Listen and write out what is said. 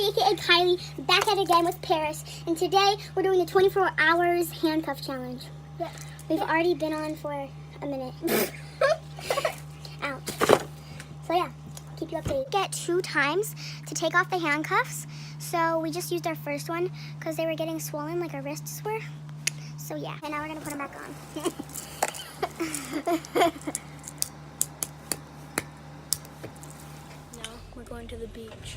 Ashley, aka Kylie, back at it again with Paris, and today we're doing the 24 hours handcuff challenge. Yeah. We've already been on for a minute. Ouch. So yeah, keep you updated. Get 2 times to take off the handcuffs, so we just used our first one because they were getting swollen like our wrists were. So yeah, and now we're gonna put them back on. No, we're going to the beach.